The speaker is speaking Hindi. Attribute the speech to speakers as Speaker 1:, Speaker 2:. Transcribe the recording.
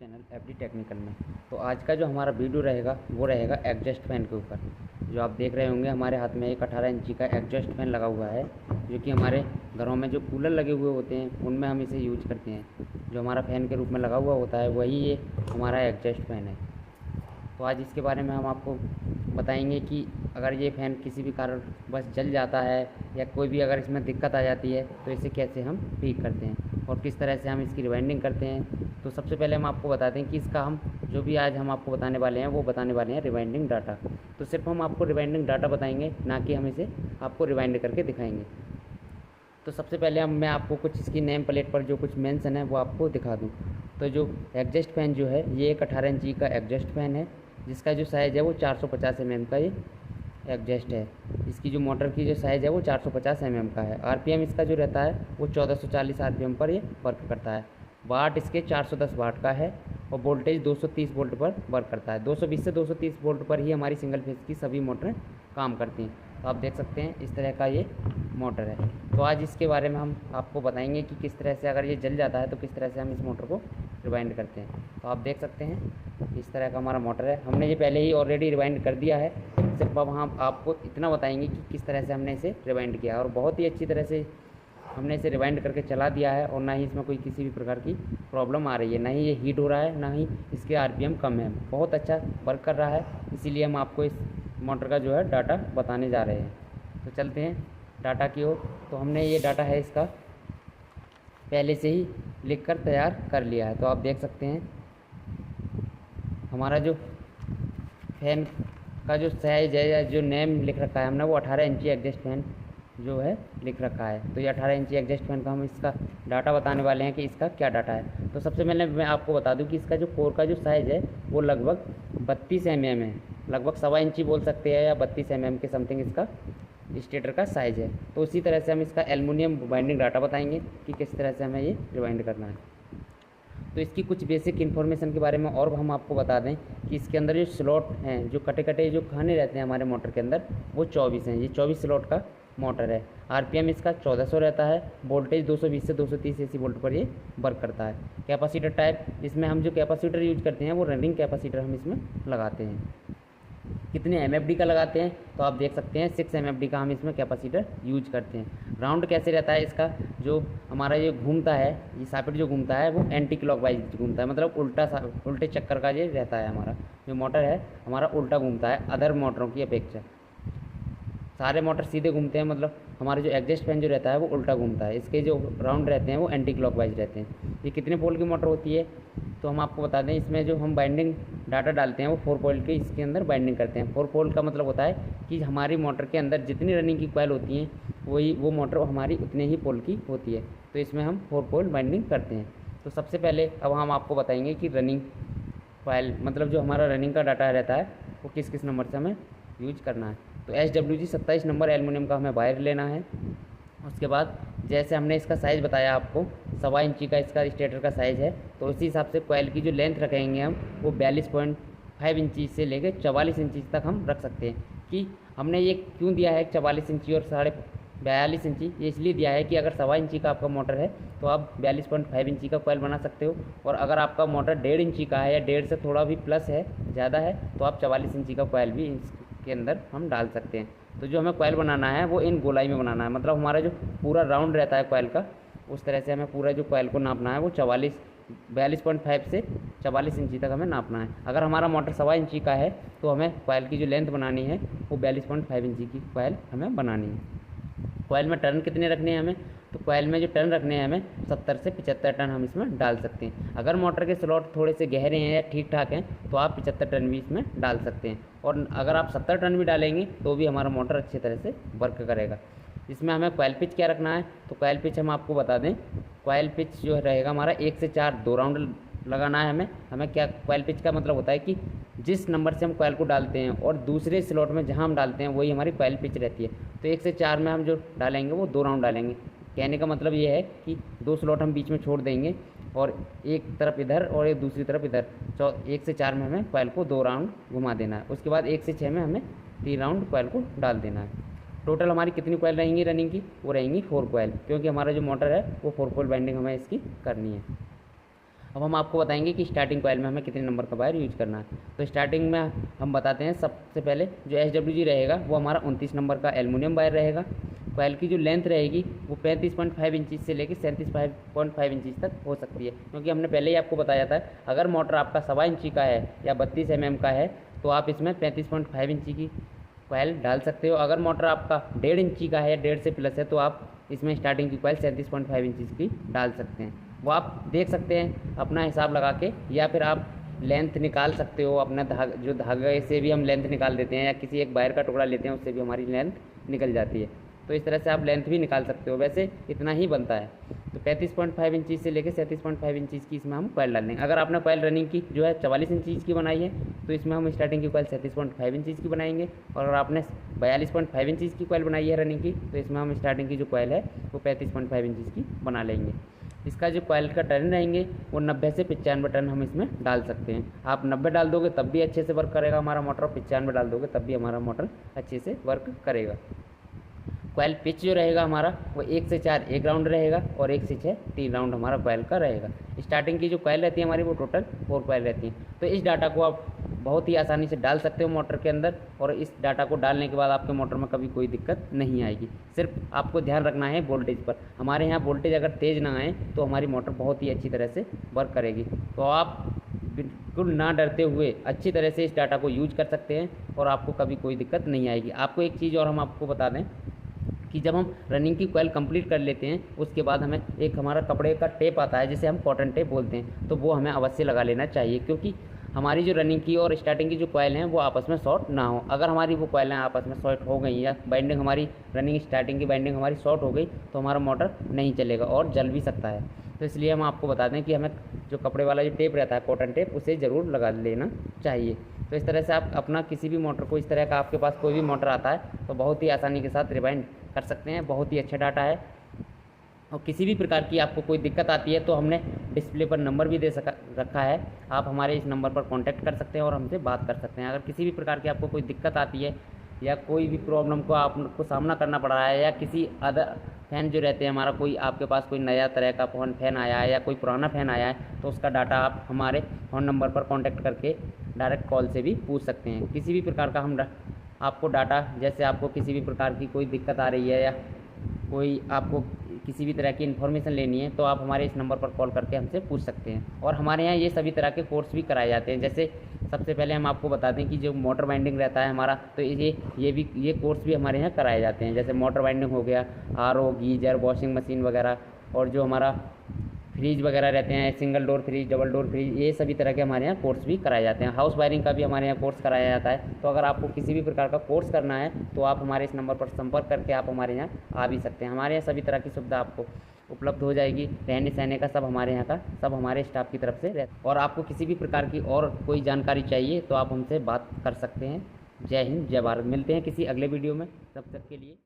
Speaker 1: चैनल एफडी टेक्निकल में। तो आज का जो हमारा वीडियो रहेगा वो रहेगा एग्जॉस्ट फैन के ऊपर। जो आप देख रहे होंगे हमारे हाथ में एक 18 इंची का एग्जॉस्ट फैन लगा हुआ है, जो कि हमारे घरों में जो कूलर लगे हुए होते हैं उनमें हम इसे यूज करते हैं। जो हमारा फ़ैन के रूप में लगा हुआ होता है वही ये हमारा एग्जॉस्ट फैन है। तो आज इसके बारे में हम आपको बताएंगे कि अगर ये फ़ैन किसी भी कारण बस जल जाता है या कोई भी अगर इसमें दिक्कत आ जाती है तो इसे कैसे हम ठीक करते हैं और किस तरह से हम इसकी रिवाइंडिंग करते हैं। तो सबसे पहले हम आपको बता दें कि इसका हम जो भी आज हम आपको बताने वाले हैं वो बताने वाले हैं रिवाइंडिंग डाटा। तो सिर्फ हम आपको रिवाइंडिंग डाटा बताएंगे, ना कि हम इसे आपको रिवाइंड करके दिखाएंगे। तो सबसे पहले मैं आपको कुछ इसकी नेम प्लेट पर जो कुछ मेंशन है वो आपको दिखा दूँ। तो जो एग्जॉस्ट फैन जो है ये एक 18 इंची का एग्जॉस्ट फैन है, जिसका जो साइज़ है वो 450 mm का ये एग्जॉस्ट है। इसकी जो मोटर की जो साइज़ है वो 450 mm का है। आरपीएम इसका जो रहता है वो 1440 आरपीएम पर ये वर्क करता है। वाट इसके 410 वाट का है और वोल्टेज 230 वोल्ट पर वर्क करता है। 220 से 230 वोल्ट पर ही हमारी सिंगल फेज की सभी मोटरें काम करती हैं। तो आप देख सकते हैं इस तरह का ये मोटर है। तो आज इसके बारे में हम आपको बताएंगे कि किस तरह से अगर ये जल जाता है तो किस तरह से हम इस मोटर को रिवाइंड करते हैं। तो आप देख सकते हैं इस तरह का हमारा मोटर है। हमने ये पहले ही ऑलरेडी रिवाइंड कर दिया है, सिर्फ अब हम आपको इतना बताएंगे कि किस तरह से हमने इसे रिवाइंड किया और बहुत ही अच्छी तरह से हमने इसे रिवाइंड करके चला दिया है। और ना ही इसमें कोई किसी भी प्रकार की प्रॉब्लम आ रही है, ना ही ये हीट हो रहा है, ना ही इसके आरपीएम कम है। बहुत अच्छा वर्क कर रहा है, इसीलिए हम आपको इस मोटर का जो है डाटा बताने जा रहे हैं। तो चलते हैं डाटा की ओर। तो हमने ये डाटा है इसका पहले से ही लिख कर तैयार कर लिया है। तो आप देख सकते हैं हमारा जो फैन का जो साइज है या जो नेम लिख रखा है हमने वो 18 इंची एग्जॉस्ट फैन जो है लिख रखा है। तो ये 18 इंची एग्जॉस्ट फैन का हम इसका डाटा बताने वाले हैं कि इसका क्या डाटा है। तो सबसे पहले मैं आपको बता दूं कि इसका जो कोर का जो साइज़ है वो लगभग 32 mm है, लगभग 1.25 इंची बोल सकते हैं या 32 mm के समथिंग इसका स्टेटर का साइज़ है। तो उसी तरह से हम इसका एल्युमिनियम बाइंडिंग डाटा बताएंगे कि किस तरह से हमें ये रिवाइंड करना है। तो इसकी कुछ बेसिक इन्फॉर्मेशन के बारे में और हम आपको बता दें कि इसके अंदर जो स्लॉट हैं, जो कटे कटे जो खाने रहते हैं हमारे मोटर के अंदर, वो 24 हैं। ये 24 स्लॉट का मोटर है। आरपीएम इसका 1400 रहता है। वोल्टेज 220 से 230 एसी वोल्ट पर ये वर्क करता है। कैपेसिटर टाइप, इसमें हम जो कैपेसिटर यूज करते हैं वो रनिंग कैपेसिटर हम इसमें लगाते हैं। कितने एमएफडी का लगाते हैं तो आप देख सकते हैं 6 एमएफडी का हम इसमें कैपेसिटर यूज करते हैं। राउंड कैसे रहता है इसका, जो हमारा ये घूमता है, ये सॉकेट जो घूमता है वो एंटी क्लॉकवाइज घूमता है, मतलब उल्टे चक्कर का ये रहता है। हमारा जो मोटर है हमारा उल्टा घूमता है अदर मोटरों की अपेक्षा। सारे मोटर सीधे घूमते हैं, मतलब हमारे जो एग्जॉस्ट फैन जो रहता है वो उल्टा घूमता है। इसके जो राउंड रहते हैं वो एंटी क्लॉकवाइज रहते हैं। ये कितने पोल की मोटर होती है तो हम आपको बता दें, इसमें जो हम बाइंडिंग डाटा डालते हैं वो 4 पोल के इसके अंदर बाइंडिंग करते हैं। 4 पोल का मतलब होता है कि हमारी मोटर के अंदर जितनी रनिंग की कॉइल होती हैं वो मोटर हमारी उतने ही पोल की होती है। तो इसमें हम 4 पोल बाइंडिंग करते हैं। तो सबसे पहले अब हम आपको बताएंगे कि रनिंग कॉइल, मतलब जो हमारा रनिंग का डाटा रहता है वो किस किस नंबर से हमें यूज करना है। तो SWG 27 नंबर एल्युमिनियम का हमें वायर लेना है। उसके बाद जैसे हमने इसका साइज़ बताया आपको, 1.25 इंची का इसका स्टेटर का साइज़ है, तो उसी हिसाब से कॉइल की जो लेंथ रखेंगे हम वो 42.5 इंची से लेकर 44 इंची तक हम रख सकते हैं। कि हमने ये क्यों दिया है 44 इंची और 42.5 इंची, ये इसलिए दिया है कि अगर 1.25 इंची का आपका मोटर है तो आप 42.5 इंची का कॉइल बना सकते हो, और अगर आपका मोटर 1.5 इंची का है या 1.5 से थोड़ा भी प्लस है, ज़्यादा है, तो आप 44 इंची का कॉइल भी के अंदर हम डाल सकते हैं। तो जो हमें कॉइल बनाना है वो इन गोलाई में बनाना है, मतलब हमारा जो पूरा राउंड रहता है कॉइल का, उस तरह से हमें पूरा जो कॉइल को नापना है वो 42.5 से 44 इंची तक हमें नापना है। अगर हमारा मोटर 1.25 इंची का है तो हमें कॉइल की जो लेंथ बनानी है वो 42.5 इंची की कॉइल हमें बनानी है। कॉइल में टर्न कितने रखने हैं हमें, तो कॉइल में जो टर्न रखने हैं हमें 70 से 75 टर्न हम इसमें डाल सकते हैं। अगर मोटर के स्लॉट थोड़े से गहरे हैं या ठीक ठाक हैं तो आप 75 टर्न भी इसमें डाल सकते हैं, और अगर आप 70 टर्न भी डालेंगे तो भी हमारा मोटर अच्छी तरह से वर्क करेगा। इसमें हमें कॉइल पिच क्या रखना है, तो कॉइल पिच हम आपको बता दें, कॉइल पिच जो रहेगा हमारा 1 से 4 2 राउंड लगाना है हमें क्या कॉइल पिच का मतलब होता है कि जिस नंबर से हम कॉइल को डालते हैं और दूसरे स्लॉट में जहां हम डालते हैं वही हमारी कॉइल पिच रहती है। तो 1 से 4 में हम जो डालेंगे वो 2 राउंड डालेंगे। कहने का मतलब ये है कि 2 स्लॉट हम बीच में छोड़ देंगे और एक तरफ इधर और एक दूसरी तरफ इधर। 1 से 4 में हमें कॉइल को 2 राउंड घुमा देना है। उसके बाद 1 से 6 में हमें 3 राउंड कॉइल को डाल देना है। टोटल हमारी कितनी कॉइल रहेंगी रनिंग की, वो रहेंगी 4 कॉइल, क्योंकि हमारा जो मोटर है वो 4 पोल बाइंडिंग हमें इसकी करनी है। अब हम आपको बताएंगे कि स्टार्टिंग कॉइल में हमें कितने नंबर का वायर यूज करना है। तो स्टार्टिंग में हम बताते हैं, सबसे पहले जो SWG रहेगा वो हमारा 29 नंबर का एल्युमिनियम वायर रहेगा। कॉइल की जो लेंथ रहेगी वो 35.5 इंचज़ से लेकर 37.5 इंचज़ तक हो सकती है, क्योंकि हमने पहले ही आपको बताया था अगर मोटर आपका 1.25 इंची का है या 32 mm का है तो आप इसमें 35.5 इंची की कॉइल डाल सकते हो। अगर मोटर आपका 1.5 इंची का है, 1.5 से प्लस है, तो आप इसमें स्टार्टिंग की कॉइल 37.5 इंचज़ की डाल सकते हैं। वो आप देख सकते हैं अपना हिसाब लगा के, या फिर आप लेंथ निकाल सकते हो अपना जो धागे से भी हम लेंथ निकाल देते हैं, या किसी एक वायर का टुकड़ा लेते हैं उससे भी हमारी लेंथ निकल जाती है। तो इस तरह से आप लेंथ भी निकाल सकते हो। वैसे इतना ही बनता है। तो 35.5 इंचज़ से लेकर 37.5 इंचज़ की इसमें हम कॉइल डाल देंगे। अगर आपने कॉइल रनिंग की जो है 44 इंचज़ की बनाई है तो इसमें हम स्टार्टिंग की कॉइल 37.5 इंचज़ की बनाएंगे, और अगर आपने 42.5 इंचज़ की कॉइल बनाई है रनिंग की तो इसमें हम स्टार्टिंग की जो कॉइल है वो 35.5 इंचज़ की बना लेंगे। इसका जो कॉइल का टर्न रहेंगे वो 90 से 95 टर्न हम इसमें डाल सकते हैं। आप 90 डाल दोगे तब भी अच्छे से वर्क करेगा हमारा मोटर, और 95 डाल दोगे तब भी हमारा मोटर अच्छे से वर्क करेगा। कॉइल पिच जो रहेगा हमारा वो 1 से 4 1 राउंड रहेगा, और 1 से 6 3 राउंड हमारा कॉइल का रहेगा। स्टार्टिंग की जो कॉइल रहती है हमारी वो टोटल 4 कॉइल रहती है। तो इस डाटा को आप बहुत ही आसानी से डाल सकते हो मोटर के अंदर, और इस डाटा को डालने के बाद आपके मोटर में कभी कोई दिक्कत नहीं आएगी। सिर्फ आपको ध्यान रखना है वोल्टेज पर। हमारे यहाँ वोल्टेज अगर तेज़ ना आए तो हमारी मोटर बहुत ही अच्छी तरह से वर्क करेगी। तो आप बिल्कुल ना डरते हुए अच्छी तरह से इस डाटा को यूज कर सकते हैं, और आपको कभी कोई दिक्कत नहीं आएगी। आपको एक चीज़ और हम आपको बता दें कि जब हम रनिंग की कॉइल कंप्लीट कर लेते हैं उसके बाद हमें एक हमारा कपड़े का टेप आता है जिसे हम कॉटन टेप बोलते हैं, तो वो हमें अवश्य लगा लेना चाहिए, क्योंकि हमारी जो रनिंग की और स्टार्टिंग की जो कॉइल हैं वो आपस में शॉर्ट ना हो। अगर हमारी वो कॉइलें आपस में शॉर्ट हो गई या बाइंडिंग हमारी रनिंग स्टार्टिंग की बाइंडिंग हमारी शॉर्ट हो गई तो हमारा मोटर नहीं चलेगा और जल भी सकता है। तो इसलिए हम आपको बता दें कि हमें जो कपड़े वाला जो टेप रहता है कॉटन टेप उसे ज़रूर लगा लेना चाहिए। तो इस तरह से आप अपना किसी भी मोटर को, इस तरह का आपके पास कोई भी मोटर आता है तो बहुत ही आसानी के साथ रिवाइंड कर सकते हैं। बहुत ही अच्छा डाटा है, और किसी भी प्रकार की आपको कोई दिक्कत आती है तो हमने डिस्प्ले पर नंबर भी रखा है। आप हमारे इस नंबर पर कांटेक्ट कर सकते हैं और हमसे बात कर सकते हैं। अगर किसी भी प्रकार की आपको कोई दिक्कत आती है या कोई भी प्रॉब्लम को आपको सामना करना पड़ रहा है, या किसी अदर फ़ैन जो रहते हैं हमारा, कोई आपके पास कोई नया तरह का फ़ैन आया है या कोई पुराना फ़ैन आया है, तो उसका डाटा आप हमारे फ़ोन नंबर पर कांटेक्ट करके डायरेक्ट कॉल से भी पूछ सकते हैं। किसी भी प्रकार का हम आपको डाटा, जैसे आपको किसी भी प्रकार की कोई दिक्कत आ रही है या कोई आपको किसी भी तरह की इन्फॉर्मेशन लेनी है तो आप हमारे इस नंबर पर कॉल करके हमसे पूछ सकते हैं। और हमारे यहाँ ये सभी तरह के कोर्स भी कराए जाते हैं। जैसे सबसे पहले हम आपको बता दें कि जो मोटर बाइंडिंग रहता है हमारा, तो ये कोर्स भी हमारे यहाँ कराए जाते हैं। जैसे मोटर बाइंडिंग हो गया, RO, गीजर, वॉशिंग मशीन वगैरह, और जो हमारा फ्रिज वगैरह रहते हैं, single door fridge, double door fridge, ये सभी तरह के हमारे यहाँ कोर्स भी कराए जाते हैं। हाउस वायरिंग का भी हमारे यहाँ कोर्स कराया जाता है। तो अगर आपको किसी भी प्रकार का कोर्स करना है तो आप हमारे इस नंबर पर संपर्क करके आप हमारे यहाँ आ भी सकते हैं। हमारे यहाँ सभी तरह की सुविधा आपको उपलब्ध हो जाएगी। रहने सहने का सब हमारे यहाँ का सब हमारे स्टाफ की तरफ से रहता है। और आपको किसी भी प्रकार की और कोई जानकारी चाहिए तो आप हमसे बात कर सकते हैं। जय हिंद, जय भारत। मिलते हैं किसी अगले वीडियो में, तब तक के लिए।